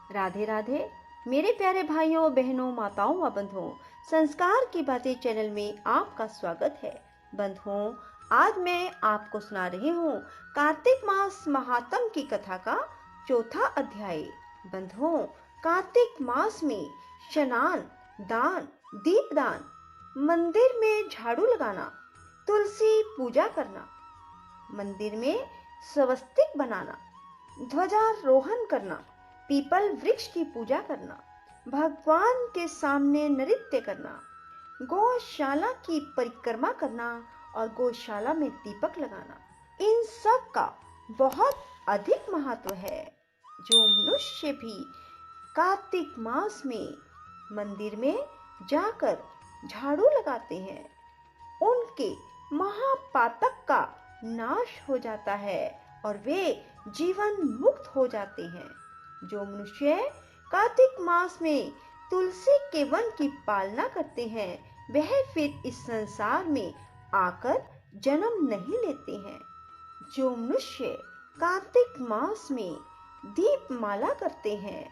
राधे राधे मेरे प्यारे भाइयों बहनों माताओं व बंधुओं, संस्कार की बातें चैनल में आपका स्वागत है। बंधुओं, आज मैं आपको सुना रही हूँ कार्तिक मास महात्म की कथा का चौथा अध्याय। बंधुओं, कार्तिक मास में स्नान, दान, दीपदान, मंदिर में झाड़ू लगाना, तुलसी पूजा करना, मंदिर में स्वस्तिक बनाना, ध्वजारोहण करना, पीपल वृक्ष की पूजा करना, भगवान के सामने नृत्य करना, गौशाला की परिक्रमा करना और गौशाला में दीपक लगाना, इन सब का बहुत अधिक महत्व है। जो मनुष्य भी कार्तिक मास में मंदिर में जाकर झाड़ू लगाते हैं, उनके महापातक का नाश हो जाता है और वे जीवन मुक्त हो जाते हैं। जो मनुष्य कार्तिक मास में तुलसी के वन की पालना करते हैं, वह फिर इस संसार में आकर जन्म नहीं लेते हैं। जो मनुष्य कार्तिक मास में दीपमाला करते हैं,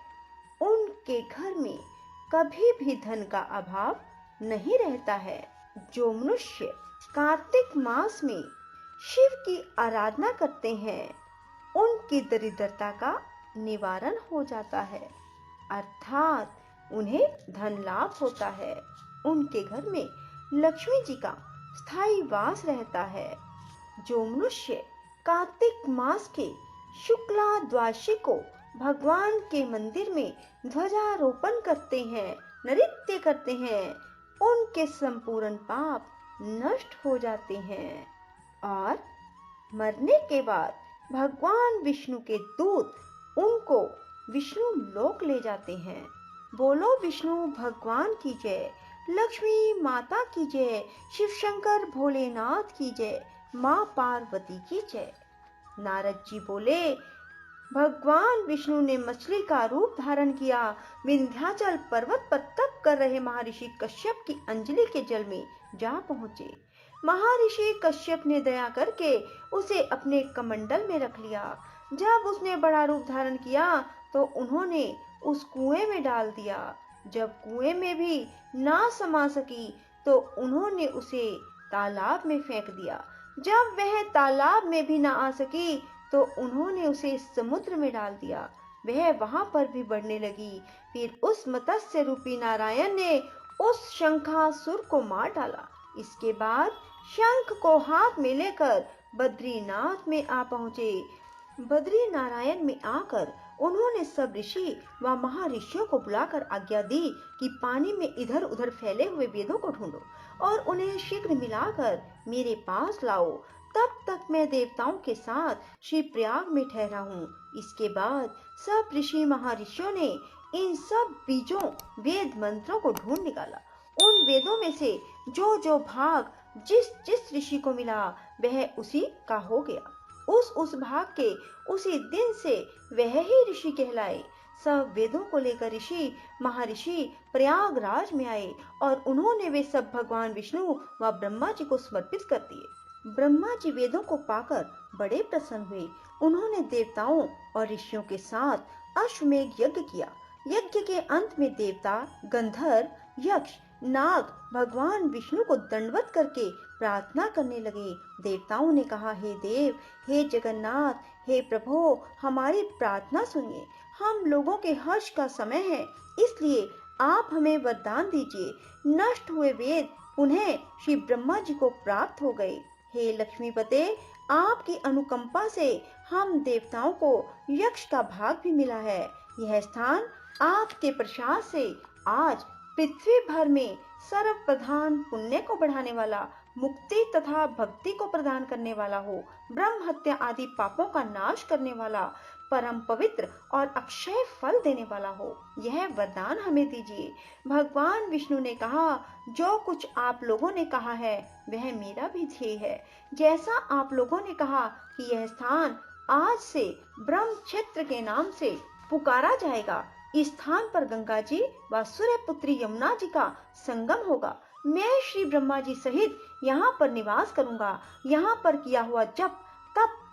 उनके घर में कभी भी धन का अभाव नहीं रहता है। जो मनुष्य कार्तिक मास में शिव की आराधना करते हैं, उनकी दरिद्रता का निवारण हो जाता है, अर्थात उन्हें धन लाभ होता है। उनके घर में लक्ष्मी जी का स्थायी वास रहता है। जो मनुष्य कार्तिक मास के शुक्ला द्वादशी को भगवान के मंदिर में ध्वजारोपण करते हैं, नृत्य करते हैं, उनके संपूर्ण पाप नष्ट हो जाते हैं और मरने के बाद भगवान विष्णु के दूत उनको विष्णु लोक ले जाते हैं। बोलो विष्णु भगवान की जय, लक्ष्मी माता की जय, शिव शंकर भोलेनाथ की जय, माँ पार्वती की जय। नारद जी बोले, भगवान विष्णु ने मछली का रूप धारण किया। विंध्याचल पर्वत पर तप कर रहे महर्षि कश्यप की अंजलि के जल में जा पहुंचे। महर्षि कश्यप ने दया करके उसे अपने कमंडल में रख लिया। जब उसने बड़ा रूप धारण किया तो उन्होंने उस कुएं में डाल दिया। जब कुएं में भी ना समा सकी तो उन्होंने उसे तालाब में फेंक दिया। जब वह तालाब में भी ना आ सकी तो उन्होंने उसे समुद्र में डाल दिया। वह वहां पर भी बढ़ने लगी। फिर उस मत्स्य रूपी नारायण ने उस शंखासुर को मार डाला। इसके बाद शंख को हाथ में लेकर बद्रीनाथ में आ पहुंचे। बद्री नारायण में आकर उन्होंने सब ऋषि व महर्षियों को बुलाकर आज्ञा दी कि पानी में इधर उधर फैले हुए वेदों को ढूंढो और उन्हें शीघ्र मिलाकर मेरे पास लाओ। तब तक मैं देवताओं के साथ श्री प्रयाग में ठहरा हूँ। इसके बाद सब ऋषि महर्षियों ने इन सब बीजों वेद मंत्रों को ढूंढ निकाला। उन वेदों में से जो जो भाग जिस जिस ऋषि को मिला वह उसी का हो गया। उस भाग के उसी दिन से वह ही ऋषि कहलाए। सब वेदों को लेकर ऋषि महर्षि प्रयागराज में आए और उन्होंने वे सब भगवान विष्णु व ब्रह्मा जी को समर्पित कर दिए। ब्रह्मा जी वेदों को पाकर बड़े प्रसन्न हुए। उन्होंने देवताओं और ऋषियों के साथ अश्वमेघ यज्ञ किया। यज्ञ के अंत में देवता, गंधर्व, यक्ष, नाग भगवान विष्णु को दंडवत करके प्रार्थना करने लगे। देवताओं ने कहा, हे देव, हे जगन्नाथ, हे प्रभु, हमारी प्रार्थना सुनिए। हम लोगों के हर्ष का समय है, इसलिए आप हमें वरदान दीजिए। नष्ट हुए वेद उन्हें श्री ब्रह्मा जी को प्राप्त हो गए। हे लक्ष्मीपते, आपकी अनुकंपा से हम देवताओं को यक्ष का भाग भी मिला है। यह स्थान आपके प्रसाद से आज पृथ्वी भर में सर्व प्रधान, पुण्य को बढ़ाने वाला, मुक्ति तथा भक्ति को प्रदान करने वाला हो, ब्रह्म हत्या आदि पापों का नाश करने वाला, परम पवित्र और अक्षय फल देने वाला हो। यह वरदान हमें दीजिए। भगवान विष्णु ने कहा, जो कुछ आप लोगों ने कहा है वह मेरा भी ध्येय है। जैसा आप लोगों ने कहा कि यह स्थान आज से ब्रह्म क्षेत्र के नाम से पुकारा जाएगा, इस स्थान पर गंगा जी व सूर्यपुत्री यमुना जी का संगम होगा। मैं श्री ब्रह्मा जी सहित यहाँ पर निवास करूंगा। यहाँ पर किया हुआ जप, तप